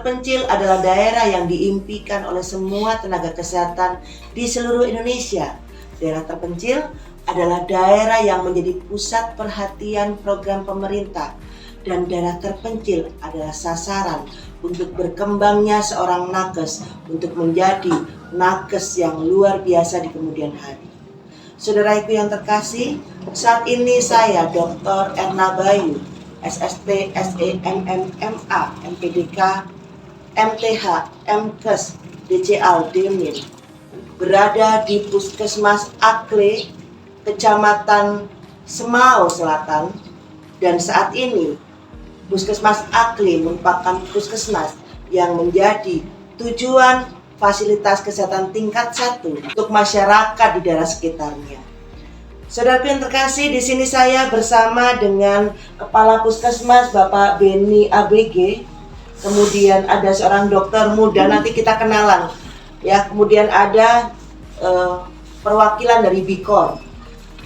terpencil adalah daerah yang diimpikan oleh semua tenaga kesehatan di seluruh Indonesia. Daerah terpencil adalah daerah yang menjadi pusat perhatian program pemerintah, dan daerah terpencil adalah sasaran untuk berkembangnya seorang nakes untuk menjadi nakes yang luar biasa di kemudian hari. Saudaraku yang terkasih, saat ini saya Dr. Erna Bayu, SST, SEMMMA, MPDK, MTH, MKes, DCAL, DMIN, berada di Puskesmas Akle, Kecamatan Semau Selatan, dan saat ini Puskesmas Akle merupakan puskesmas yang menjadi tujuan fasilitas kesehatan tingkat 1 untuk masyarakat di daerah sekitarnya. Saudaraku yang terkasih, di sini saya bersama dengan Kepala Puskesmas Bapak Beni ABG. Kemudian ada seorang dokter muda, nanti kita kenalan. Ya, kemudian ada perwakilan dari BIKOR.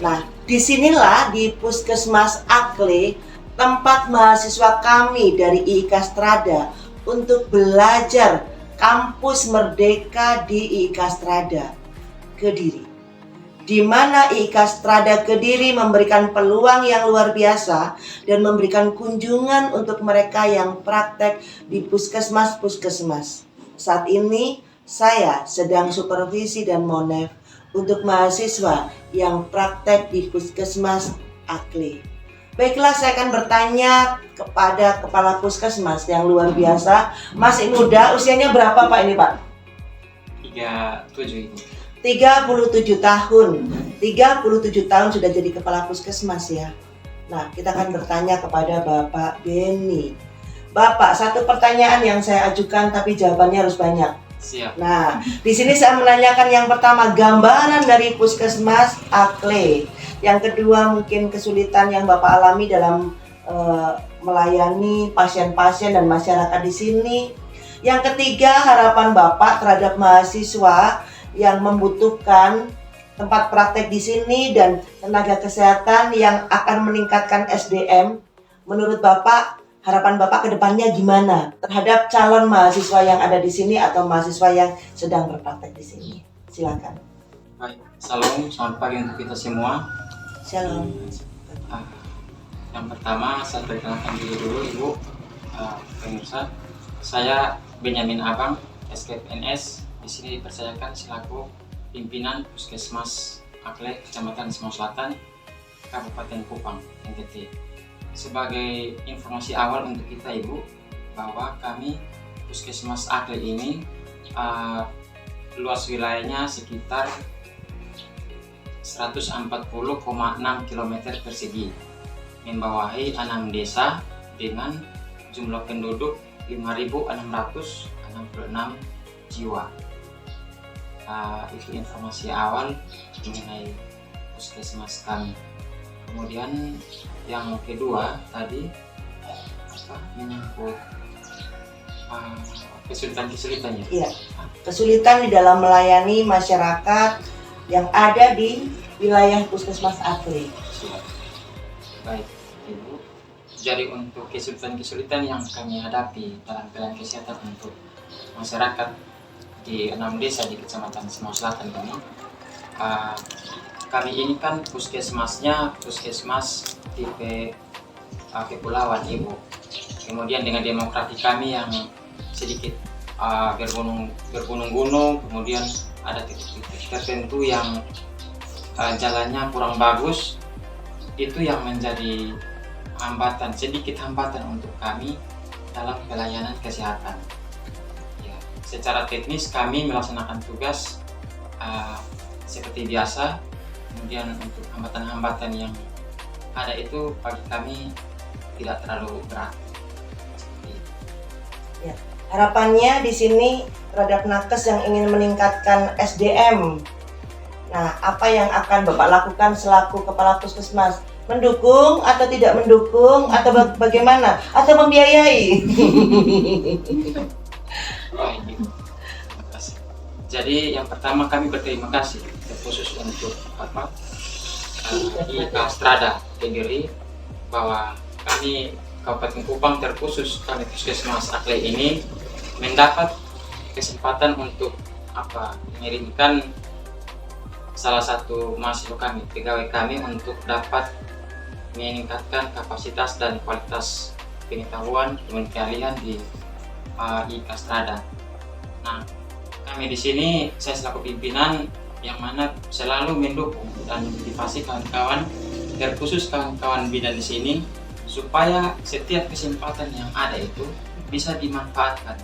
Nah, disinilah di Puskesmas Akle tempat mahasiswa kami dari IIK Strada untuk belajar Kampus Merdeka di IIK Strada Kediri, di mana IIK Strada Kediri memberikan peluang yang luar biasa dan memberikan kunjungan untuk mereka yang praktek di puskesmas-puskesmas. Saat ini saya sedang supervisi dan monef untuk mahasiswa yang praktek di Puskesmas Akle. Baiklah, saya akan bertanya kepada Kepala Puskesmas yang luar biasa. Masih muda, usianya berapa Pak ini Pak? 37 ini. 37 tahun. 37 tahun sudah jadi Kepala Puskesmas ya. Nah, kita akan bertanya kepada Bapak Beni. Bapak, satu pertanyaan yang saya ajukan tapi jawabannya harus banyak. Siap. Nah, di sini saya menanyakan yang pertama, gambaran dari Puskesmas Akle. Yang kedua, mungkin kesulitan yang Bapak alami dalam melayani pasien-pasien dan masyarakat di sini. Yang ketiga, harapan Bapak terhadap mahasiswa yang membutuhkan tempat praktek di sini dan tenaga kesehatan yang akan meningkatkan SDM. Menurut Bapak, harapan Bapak ke depannya gimana terhadap calon mahasiswa yang ada di sini atau mahasiswa yang sedang berpraktek di sini? Silakan. Baik, selamat pagi untuk kita semua. Shalom. Yang pertama, saya perkenalkan diri dulu Ibu pemirsa. Saya Benyamin Abang, SKPNS. Di sini dipercayakan selaku pimpinan Puskesmas Akle, Kecamatan Semau Selatan, Kabupaten Kupang, NTT. Sebagai informasi awal untuk kita Ibu, bahwa kami Puskesmas Akle ini luas wilayahnya sekitar 140,6 km persegi, membawahi 6 desa dengan jumlah penduduk 5.666 jiwa. Itu informasi awal mengenai puskesmas kami. Kemudian yang kedua tadi menyangkut kesulitan-kesulitannya. Iya, kesulitan di dalam melayani masyarakat yang ada di wilayah Puskesmas Akle. Baik, Ibu. Jadi untuk kesulitan-kesulitan yang kami hadapi dalam pelayanan kesehatan untuk masyarakat di 6 desa di Kecamatan Semau Selatan ini, kami ini kan puskesmasnya puskesmas tipe kepulauan Ibu. Kemudian dengan demografi kami yang sedikit bergunung-gunung, kemudian ada titik-titik tertentu yang jalannya kurang bagus, itu yang menjadi hambatan, sedikit hambatan untuk kami dalam pelayanan kesehatan. Ya, secara teknis kami melaksanakan tugas seperti biasa, kemudian untuk hambatan-hambatan yang ada itu bagi kami tidak terlalu berat. Ya. Harapannya di sini terhadap nakes yang ingin meningkatkan SDM. Nah, apa yang akan Bapak lakukan selaku Kepala Puskesmas? Mendukung atau tidak mendukung atau bagaimana? Atau membiayai? Jadi yang pertama kami berterima kasih khusus untuk IIK Strada Kediri, bahwa kami Kabupaten Kupang terkhusus kami Puskesmas Akle ini mendapat kesempatan untuk mengirimkan salah satu mahasiswa kami, pegawai kami, untuk dapat meningkatkan kapasitas dan kualitas pengetahuan dan keahlian di IK Strada. Nah, kami di sini, saya selaku pimpinan yang mana selalu mendukung dan motivasi kawan-kawan, terkhusus kawan-kawan bidan di sini, supaya setiap kesempatan yang ada itu bisa dimanfaatkan,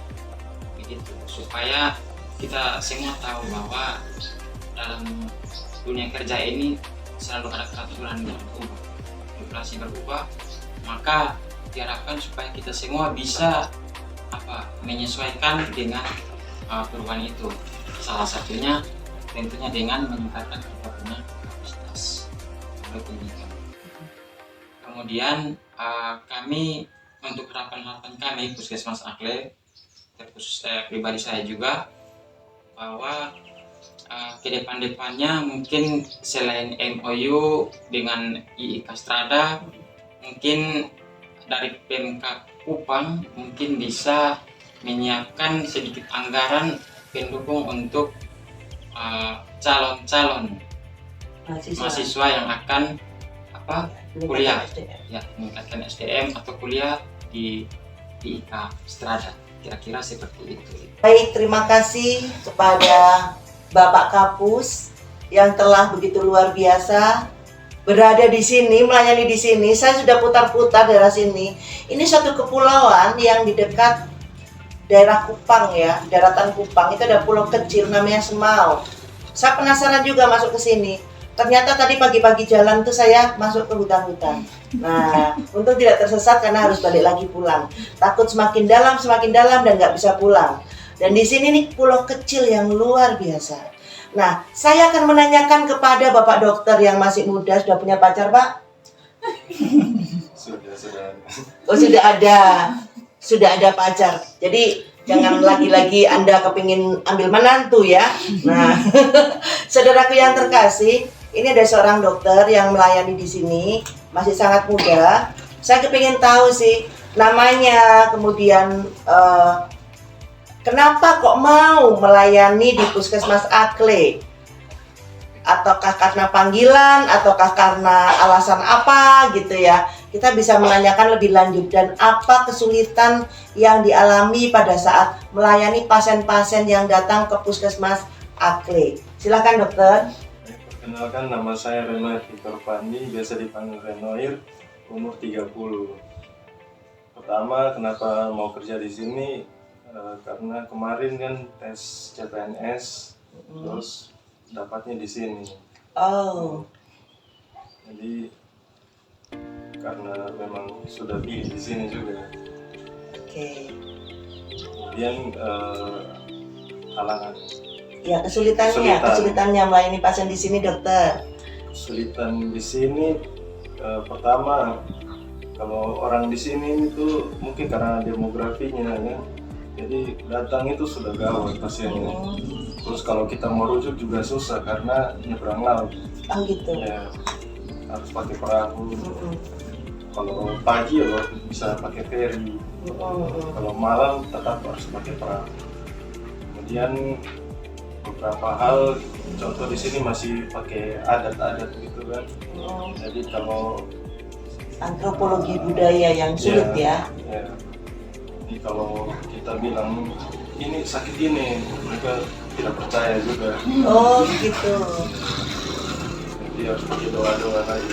begitu, supaya kita semua tahu bahwa dalam dunia kerja ini selalu ada peraturan yang berubah, inflasi berubah, maka diharapkan supaya kita semua bisa menyesuaikan dengan perubahan itu. Salah satunya tentunya dengan meningkatkan kita punya kapasitas pendidikan. Kemudian kami untuk harapan kami Puskesmas Akle, terkhusus saya pribadi saya juga, bahwa ke depan-depannya mungkin selain MOU dengan IIK Strada, mungkin dari Pemkab Kupang mungkin bisa menyiapkan sedikit anggaran pendukung untuk calon-calon mahasiswa yang akan kuliah, ya, meningkatkan SDM atau kuliah di IK Strada, kira-kira seperti itu. Baik, terima kasih kepada Bapak Kapus yang telah begitu luar biasa berada di sini, melayani di sini. Saya sudah putar-putar daerah sini. Ini satu kepulauan yang di dekat daerah Kupang ya, daratan Kupang. Itu ada pulau kecil namanya Semau. Saya penasaran juga masuk ke sini. Ternyata tadi pagi-pagi jalan tuh saya masuk ke hutan-hutan. Nah, untuk tidak tersesat karena harus balik lagi pulang. Takut semakin dalam dan nggak bisa pulang. Dan di sini nih pulau kecil yang luar biasa. Nah, saya akan menanyakan kepada Bapak Dokter yang masih muda, sudah punya pacar, Pak? Sudah. Oh, sudah ada pacar. Jadi jangan lagi-lagi Anda kepingin ambil menantu ya. Nah, saudaraku yang terkasih, ini ada seorang dokter yang melayani di sini, masih sangat muda. Saya kepingin tahu sih namanya, kemudian kenapa kok mau melayani di Puskesmas Akle? Ataukah karena panggilan, ataukah karena alasan apa gitu ya? Kita bisa menanyakan lebih lanjut, dan apa kesulitan yang dialami pada saat melayani pasien-pasien yang datang ke Puskesmas Akle. Silakan dokter. Perkenalkan, nama saya Renoir Victor Pandi, biasa dipanggil Renoir, umur 30. Pertama, kenapa mau kerja di sini? Karena kemarin kan tes CPNS, terus dapatnya di sini. Oh. Jadi karena memang sudah pilih di sini juga. Oke. Kemudian halangan. Ya, kesulitannya melayani pasien di sini, dokter. Kesulitan di sini pertama, kalau orang di sini itu mungkin karena demografinya ya. Jadi datang itu sudah gawat pasiennya. Terus kalau kita mau rujuk juga susah karena nyebrang laut. Oh gitu. Ya, harus pakai perahu. Kalau pagi ya bisa pakai feri. Kalau malam tetap harus pakai perahu. Kemudian beberapa hal, contoh di sini masih pakai adat-adat gitu kan. Jadi kalau antropologi budaya yang sulit ya. Jadi kalau kita bilang ini sakit ini, mereka tidak percaya juga. Oh gitu. Jadi harus pakai doa-doa lagi.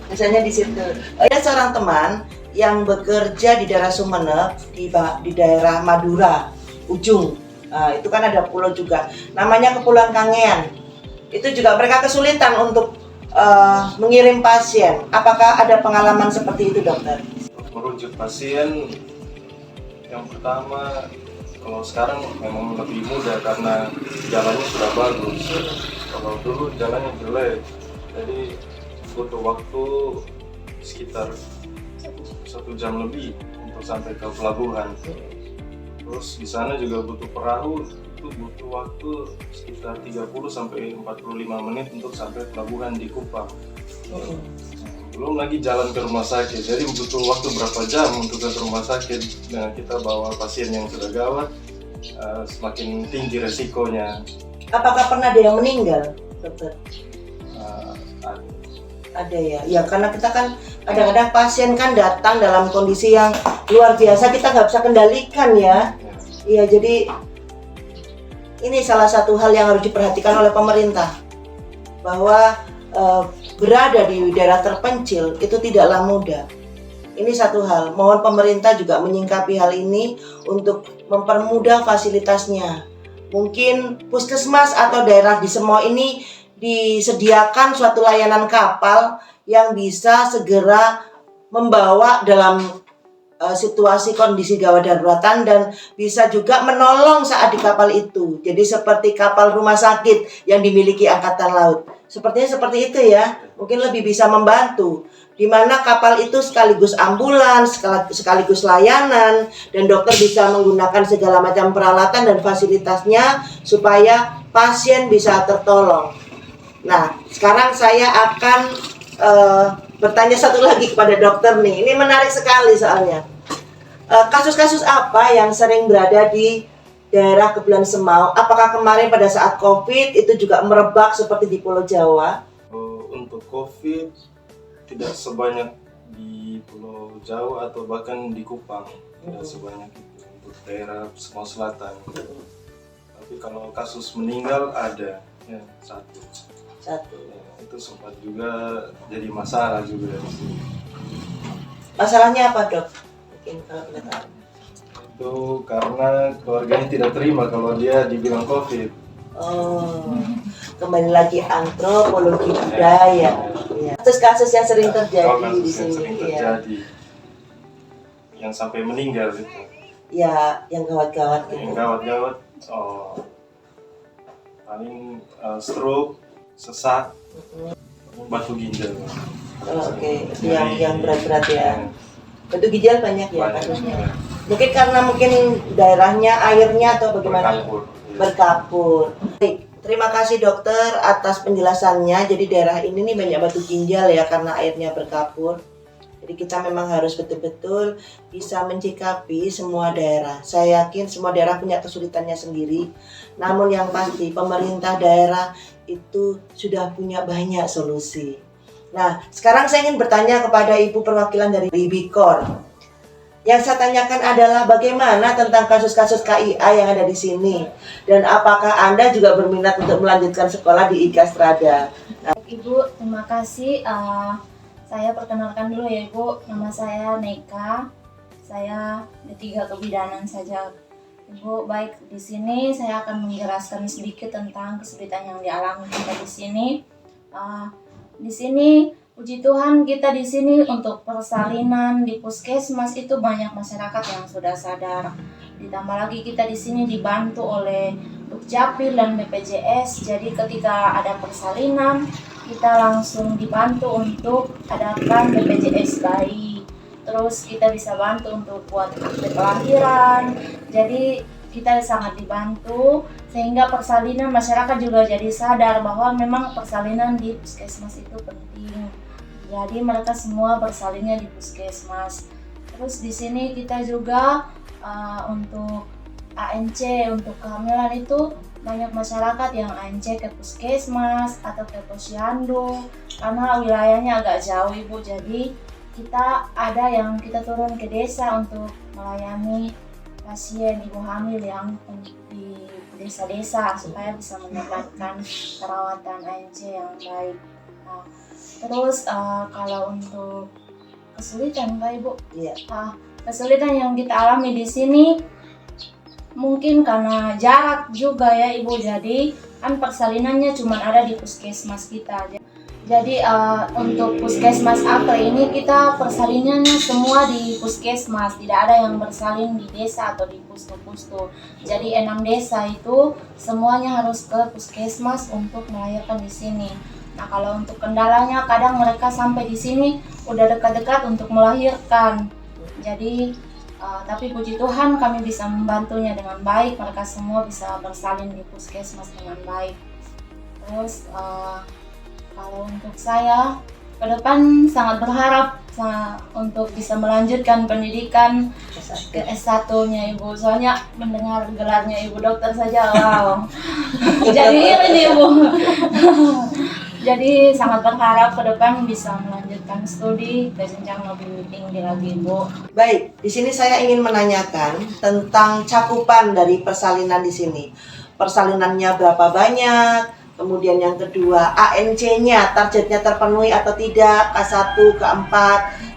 Misalnya di situ. Ada seorang teman yang bekerja di daerah Sumeneb, di daerah Madura ujung. Nah, itu kan ada pulau juga. Namanya Kepulauan Kangean. Itu juga mereka kesulitan untuk mengirim pasien. Apakah ada pengalaman seperti itu, dokter? Merujuk pasien, yang pertama, kalau sekarang memang lebih mudah karena jalannya sudah bagus. Kalau dulu jalannya jelek, jadi butuh waktu sekitar 1 jam lebih untuk sampai ke pelabuhan. Terus di sana juga butuh perahu, itu butuh waktu sekitar 30 sampai 45 menit untuk sampai pelabuhan di Kupang. belum lagi jalan ke rumah sakit. Jadi butuh waktu berapa jam untuk ke rumah sakit. Nah, kita bawa pasien yang sudah gawat, semakin tinggi resikonya. Apakah pernah ada yang meninggal, dokter? Ada. Ada ya, ya karena kita kan kadang-kadang pasien kan datang dalam kondisi yang luar biasa, kita nggak bisa kendalikan ya. Iya, jadi ini salah satu hal yang harus diperhatikan oleh pemerintah, bahwa berada di daerah terpencil itu tidaklah mudah. Ini satu hal, mohon pemerintah juga menyingkapi hal ini untuk mempermudah fasilitasnya. Mungkin puskesmas atau daerah di Semoy ini disediakan suatu layanan kapal yang bisa segera membawa dalam situasi kondisi gawat daruratan dan bisa juga menolong saat di kapal itu. Jadi seperti kapal rumah sakit yang dimiliki Angkatan Laut. Sepertinya seperti itu ya, mungkin lebih bisa membantu. Di mana kapal itu sekaligus ambulans, sekaligus layanan, dan dokter bisa menggunakan segala macam peralatan dan fasilitasnya supaya pasien bisa tertolong. Nah, sekarang saya akan bertanya satu lagi kepada dokter nih. Ini menarik sekali soalnya. Kasus-kasus apa yang sering berada di daerah Kepulauan Semau? Apakah kemarin pada saat COVID itu juga merebak seperti di Pulau Jawa? Untuk COVID tidak sebanyak di Pulau Jawa atau bahkan di Kupang, tidak sebanyak itu untuk daerah Semau Selatan. Tapi kalau kasus meninggal ada ya, satu. Ya, itu sempat juga jadi masalah juga di sini. Masalahnya apa, Dok? Mungkin kalau boleh tahu. Itu karena keluarganya tidak terima kalau dia dibilang COVID. Oh, kembali lagi antropologi budaya. Ya. Kasus-kasus yang sering terjadi di sini. Sering terjadi, yang sampai meninggal itu. Ya, yang gawat-gawat gitu. Yang gawat-gawat, paling stroke, sesak, batu ginjal. Oke. Yang berat-berat ya. Batu ginjal banyak ya kasusnya. Mungkin karena daerahnya, airnya atau bagaimana? Berkapur. Baik, terima kasih dokter atas penjelasannya. Jadi daerah ini nih banyak batu ginjal ya karena airnya berkapur. Jadi kita memang harus betul-betul bisa mencikapi semua daerah. Saya yakin semua daerah punya kesulitannya sendiri. Namun yang pasti pemerintah daerah itu sudah punya banyak solusi. Nah, sekarang saya ingin bertanya kepada Ibu perwakilan dari BIKOR. Yang saya tanyakan adalah bagaimana tentang kasus-kasus KIA yang ada di sini, dan apakah Anda juga berminat untuk melanjutkan sekolah di IKA Strada? Ibu, terima kasih. Saya perkenalkan dulu ya Ibu, nama saya Neka. Saya D3 Kebidanan saja. Ibu, baik di sini saya akan menjelaskan sedikit tentang kesulitan yang dialami kita di sini. Di sini puji Tuhan kita di sini untuk persalinan di puskesmas itu banyak masyarakat yang sudah sadar. Ditambah lagi kita di sini dibantu oleh Dukcapil dan BPJS. Jadi ketika ada persalinan kita langsung dibantu untuk adakan BPJS bayi. Terus kita bisa bantu untuk buat akte kelahiran. Jadi kita sangat dibantu sehingga persalinan masyarakat juga jadi sadar bahwa memang persalinan di puskesmas itu penting. Jadi mereka semua bersalinnya di puskesmas. Terus di sini kita juga untuk ANC, untuk kehamilan itu banyak masyarakat yang ANC ke puskesmas atau ke posyandu karena wilayahnya agak jauh Ibu. Jadi kita ada yang kita turun ke desa untuk melayani pasien ibu hamil yang di desa-desa supaya bisa mendapatkan perawatan ANC yang baik. Nah, terus kalau untuk kesulitan Pak Ibu, kesulitan yang kita alami di sini mungkin karena jarak juga ya Ibu. Jadi kan persalinannya cuma ada di puskesmas kita. Jadi untuk puskesmas Akre ini kita persalinannya semua di puskesmas, tidak ada yang bersalin di desa atau di pustu-pustu. Jadi 6 desa itu semuanya harus ke puskesmas untuk melahirkan di sini. Nah kalau untuk kendalanya kadang mereka sampai di sini udah dekat-dekat untuk melahirkan. Jadi tapi puji Tuhan kami bisa membantunya dengan baik, mereka semua bisa bersalin di puskesmas dengan baik. Terus kalau untuk saya ke depan sangat berharap untuk bisa melanjutkan pendidikan ke S1-nya Ibu. Soalnya mendengar gelarnya Ibu dokter saja, wow. Jadi iri nih Ibu. Jadi sangat berharap ke depan bisa melanjutkan studi ke jenjang lebih tinggi lagi Ibu. Baik, di sini saya ingin menanyakan tentang cakupan dari persalinan di sini. Persalinannya berapa banyak? Kemudian yang kedua, ANC-nya, targetnya terpenuhi atau tidak? K1, K4,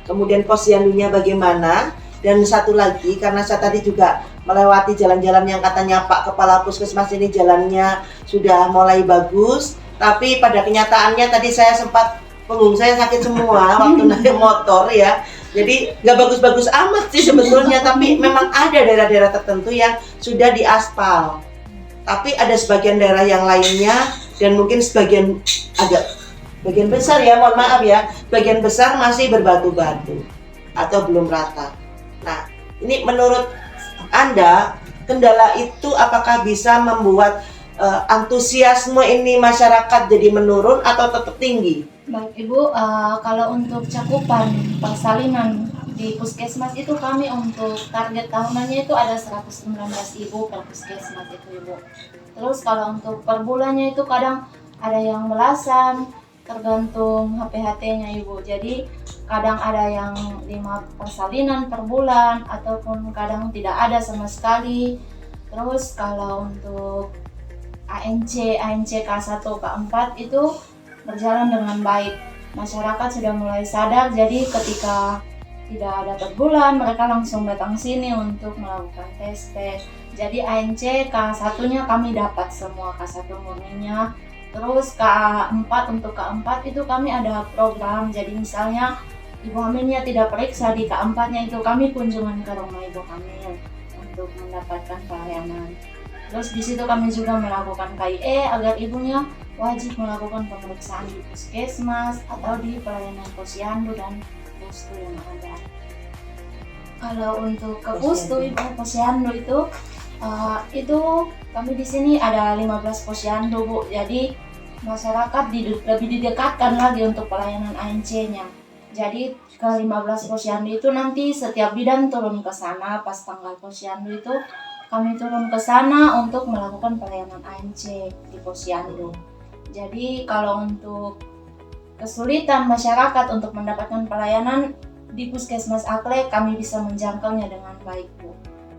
kemudian posyandunya bagaimana? Dan satu lagi, karena saya tadi juga melewati jalan-jalan yang katanya Pak Kepala Puskesmas ini jalannya sudah mulai bagus, tapi pada kenyataannya tadi saya sempat punggung saya sakit semua waktu naik motor ya. Jadi nggak bagus-bagus amat sih sebetulnya, tapi memang ada daerah-daerah tertentu yang sudah diaspal. Tapi ada sebagian daerah yang lainnya dan mungkin sebagian besar ya, mohon maaf ya, bagian besar masih berbatu-batu atau belum rata. Nah, ini menurut Anda kendala itu apakah bisa membuat antusiasme ini masyarakat jadi menurun atau tetap tinggi? Baik Ibu, kalau untuk cakupan persalinan di puskesmas itu kami untuk target tahunannya itu ada 119.000 per puskesmas itu Ibu. Terus kalau untuk per bulannya itu kadang ada yang belasan, tergantung HPHT-nya Ibu. Jadi kadang ada yang 5 persalinan per bulan ataupun kadang tidak ada sama sekali. Terus kalau untuk ANC K1, K4 itu berjalan dengan baik. Masyarakat sudah mulai sadar, jadi ketika tidak ada per bulan mereka langsung datang sini untuk melakukan tes. Jadi ANC K1-nya kami dapat semua, K1 murninya. Terus K4, untuk K4 itu kami ada program, jadi misalnya ibu hamilnya tidak periksa di K4-nya itu kami kunjungan ke rumah ibu hamil untuk mendapatkan pelayanan. Terus di situ kami juga melakukan KIE agar ibunya wajib melakukan pemeriksaan di puskesmas atau di pelayanan posyandu dan pustu yang ada. Kalau untuk ke pustu ibu posyandu itu kami di sini ada 15 posyandu Bu. Jadi masyarakat lebih didekatkan lagi untuk pelayanan ANC-nya. Jadi ke 15 posyandu itu nanti setiap bidan turun ke sana pas tanggal posyandu itu kami turun ke sana untuk melakukan pelayanan ANC di posyandu. Jadi kalau untuk kesulitan masyarakat untuk mendapatkan pelayanan di Puskesmas Akle, kami bisa menjangkaunya dengan baik Bu.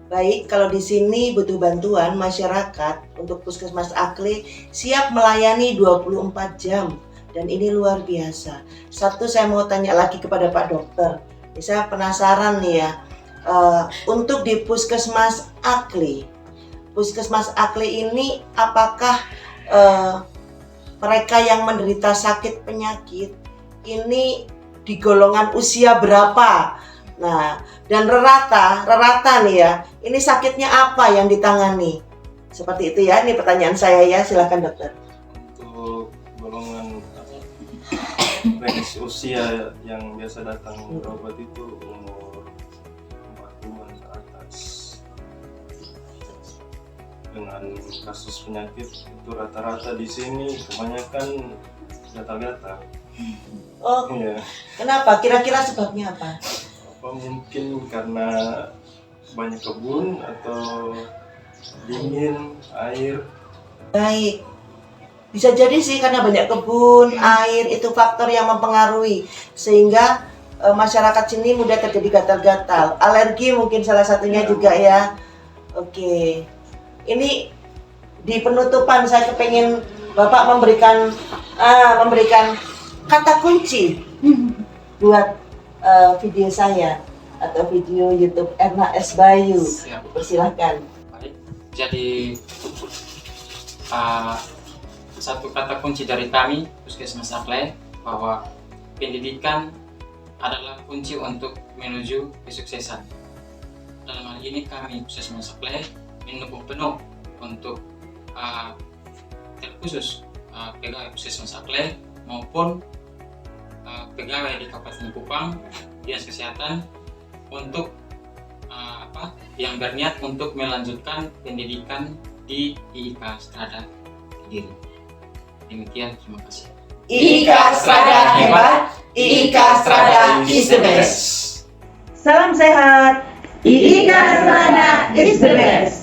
Baik, kalau di sini butuh bantuan masyarakat untuk Puskesmas Akle siap melayani 24 jam dan ini luar biasa. Satu, saya mau tanya lagi kepada Pak Dokter. Saya penasaran nih ya. Untuk di Puskesmas Akle ini apakah mereka yang menderita sakit penyakit ini di golongan usia berapa? Nah, dan rata nih ya, ini sakitnya apa yang ditangani? Seperti itu ya, ini pertanyaan saya ya, silakan dokter. Untuk golongan range usia yang biasa datang berobat itu umur 40-an ke atas. Dengan kasus penyakit itu rata-rata di sini kebanyakan gatal-gatal. Oh, ya. Kenapa? Kira-kira sebabnya apa? Apa mungkin karena banyak kebun atau dingin air? Baik, bisa jadi sih karena banyak kebun, air itu faktor yang mempengaruhi sehingga masyarakat sini mudah terjadi gatal-gatal. Alergi mungkin salah satunya juga ya. Oke, ini di penutupan saya kepengen Bapak memberikan kata kunci buat video saya atau video YouTube Erna S. Bayu. Persilahkan. Baik, jadi satu kata kunci dari kami Puskesmas Akle bahwa pendidikan adalah kunci untuk menuju kesuksesan. Dalam hal ini kami Puskesmas Akle mendukung penuh untuk terkhusus pegawai Puskesmas Akle maupun pegawai di Kabupaten Kupang Dinas Kesehatan untuk yang berniat untuk melanjutkan pendidikan di IIK Strada Kediri. Demikian, terima kasih. IIK Strada Hebat, IIK Strada is the best. Salam sehat. IIK Strada is the best.